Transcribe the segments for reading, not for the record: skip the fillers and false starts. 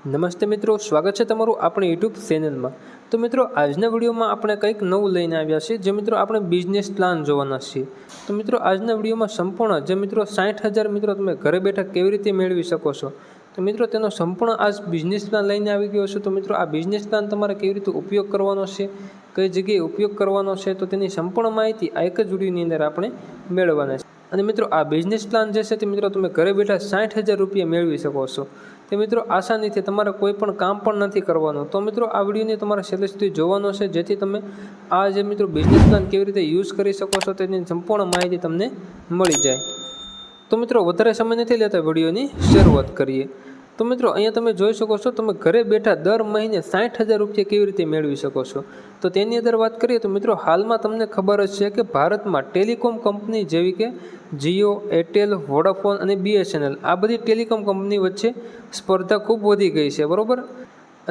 નમસ્તે મિત્રો, સ્વાગત છે તમારું આપણી યુટ્યુબ ચેનલમાં। તો મિત્રો, આજના વિડીયોમાં આપણે કંઈક નવું લઈને આવ્યા છીએ, જે મિત્રો આપણે બિઝનેસ પ્લાન જોવાના છીએ। તો મિત્રો, આજના વિડીયોમાં સંપૂર્ણ જે મિત્રો 60,000 મિત્રો તમે ઘરે બેઠા કેવી રીતે મેળવી શકો છો, તો મિત્રો તેનો સંપૂર્ણ આજ બિઝનેસ પ્લાન લઈને આવી ગયો છે। તો મિત્રો, આ બિઝનેસ પ્લાન તમારે કેવી રીતે ઉપયોગ કરવાનો છે, કઈ જગ્યાએ ઉપયોગ કરવાનો છે, તો તેની સંપૂર્ણ માહિતી આ એક જ વિડીયોની અંદર આપણે મેળવવાના છે। અને મિત્રો, આ બિઝનેસ પ્લાન જે છે તે મિત્રો તમે ઘરે બેઠા 60,000 રૂપિયા મેળવી શકો છો। તે મિત્રો આસાનીથી તમારે કોઈ પણ કામ પણ નથી કરવાનું। તો મિત્રો, આ વિડીયોને તમારે છેલ્લે સુધી જોવાનો છે, જેથી તમે આ જે મિત્રો બિઝનેસ પ્લાન કેવી રીતે યુઝ કરી શકો છો તેની સંપૂર્ણ માહિતી તમને મળી જાય। તો મિત્રો, વધારે સમય નથી લેતા, વિડીયોની શરૂઆત કરીએ। તો મિત્રો, અહીંયા તમે જોઈ શકો છો, તમે ઘરે બેઠા દર મહિને 60,000 રૂપિયા કેવી રીતે મેળવી શકો છો। તો તેની અંદર વાત કરીએ તો મિત્રો, હાલમાં તમને ખબર જ છે કે ભારતમાં ટેલિકોમ કંપની જેવી કે જીઓ, એરટેલ, વોડાફોન અને BSNL આ બધી ટેલિકોમ કંપની વચ્ચે સ્પર્ધા ખૂબ વધી ગઈ છે, બરાબર।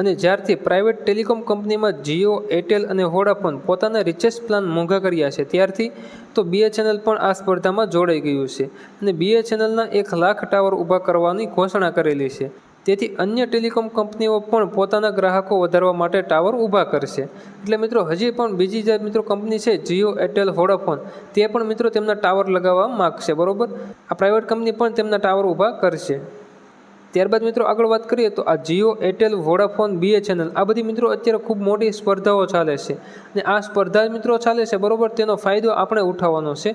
અને જ્યારથી પ્રાઇવેટ ટેલિકોમ કંપનીમાં જીઓ, એરટેલ અને વોડાફોન પોતાના રિચાર્જ પ્લાન મોંઘા કર્યા છે, ત્યારથી તો BSNL પણ આ સ્પર્ધામાં જોડાઈ ગયું છે અને BSNLના 1 લાખ ટાવર ઊભા કરવાની ઘોષણા કરેલી છે। તેથી અન્ય ટેલિકોમ કંપનીઓ પણ પોતાના ગ્રાહકો વધારવા માટે ટાવર ઊભા કરશે। એટલે મિત્રો, હજી પણ બીજી જે મિત્રો કંપની છે જીઓ, એરટેલ, વોડાફોન, તે પણ મિત્રો તેમના ટાવર લગાવવા માગશે, બરાબર। આ પ્રાઇવેટ કંપની પણ તેમના ટાવર ઊભા કરશે। ત્યારબાદ મિત્રો આગળ વાત કરીએ તો આ જીઓ, એરટેલ, વોડાફોન, BSNL આ બધી મિત્રો અત્યારે ખૂબ મોટી સ્પર્ધાઓ ચાલે છે અને આ સ્પર્ધા મિત્રો ચાલે છે, બરાબર। તેનો ફાયદો આપણે ઉઠાવવાનો છે।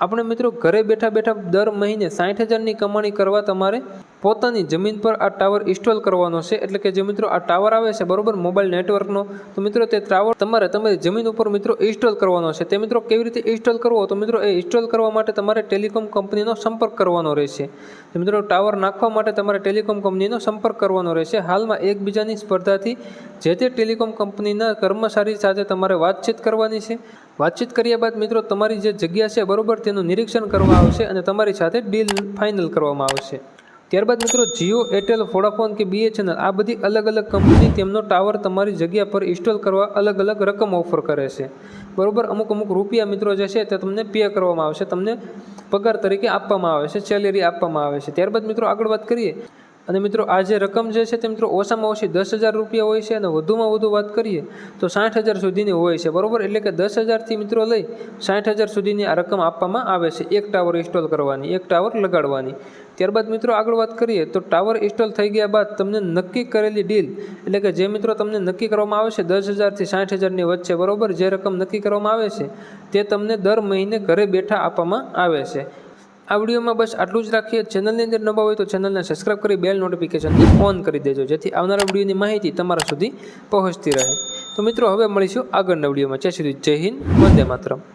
આપણે મિત્રો ઘરે બેઠા બેઠા દર મહિને 60,000ની કમાણી કરવા તમારે પોતાની જમીન પર આ ટાવર ઇન્સ્ટોલ કરવાનો છે। એટલે કે જે મિત્રો આ ટાવર આવે છે, બરાબર, મોબાઈલ નેટવર્કનો, તો મિત્રો તે ટાવર તમારે તમારી જમીન ઉપર મિત્રો ઇન્સ્ટોલ કરવાનો છે। તે મિત્રો કેવી રીતે ઇન્સ્ટોલ કરવો, તો મિત્રો એ ઇન્સ્ટોલ કરવા માટે તમારે ટેલિકોમ કંપનીનો સંપર્ક કરવાનો રહેશે। તો મિત્રો, ટાવર નાખવા માટે તમારે ટેલિકોમ કંપનીનો સંપર્ક કરવાનો રહેશે। હાલમાં એકબીજાની સ્પર્ધાથી જે તે ટેલિકોમ કંપનીના કર્મચારી સાથે તમારે વાતચીત કરવાની છે। વાતચીત કર્યા બાદ મિત્રો તમારી જે જગ્યા છે, બરાબર, તેનું નિરીક્ષણ કરવામાં આવશે અને તમારી સાથે ડીલ ફાઇનલ કરવામાં આવશે। ત્યારબાદ મિત્રો જીઓ, એરટેલ, વોડાફોન કે BSNL આ બધી અલગ અલગ કંપની તેમનો ટાવર તમારી જગ્યા પર ઇન્સ્ટોલ કરવા અલગ અલગ રકમ ઓફર કરે છે, બરાબર। અમુક રૂપિયા મિત્રો જે છે તે તમને પે કરવામાં આવશે, તમને પગાર તરીકે આપવામાં આવે છે, સેલેરી આપવામાં આવે છે। ત્યારબાદ મિત્રો આગળ વાત કરીએ અને મિત્રો આ જે રકમ જે છે તે મિત્રો ઓછામાં ઓછી 10,000 રૂપિયા હોય છે અને વધુમાં વધુ વાત કરીએ તો 60,000 સુધીની હોય છે, બરાબર। એટલે કે 10,000થી મિત્રો લઈ 60,000 સુધીની આ રકમ આપવામાં આવે છે એક ટાવર ઇન્સ્ટોલ કરવાની, એક ટાવર લગાડવાની। ત્યારબાદ મિત્રો આગળ વાત કરીએ તો ટાવર ઇન્સ્ટોલ થઈ ગયા બાદ તમને નક્કી કરેલી ડીલ, એટલે કે જે મિત્રો તમને નક્કી કરવામાં આવે છે 10,000થી 60,000ની વચ્ચે, બરાબર, જે રકમ નક્કી કરવામાં આવે છે તે તમને દર મહિને ઘરે બેઠા આપવામાં આવે છે। આ વિડીયોમાં બસ આટલું જ રાખીએ। ચેનલની અંદર નવા હોય તો ચેનલને સબસ્ક્રાઈબ કરી બેલ નોટિફિકેશનને ઓન કરી દેજો, જેથી આવનારા વિડીયોની માહિતી તમારા સુધી પહોંચતી રહે। તો મિત્રો, હવે મળીશું આગળના વિડીયોમાં। ત્યાં સુધી જય હિન્દ, વંદે માતરમ।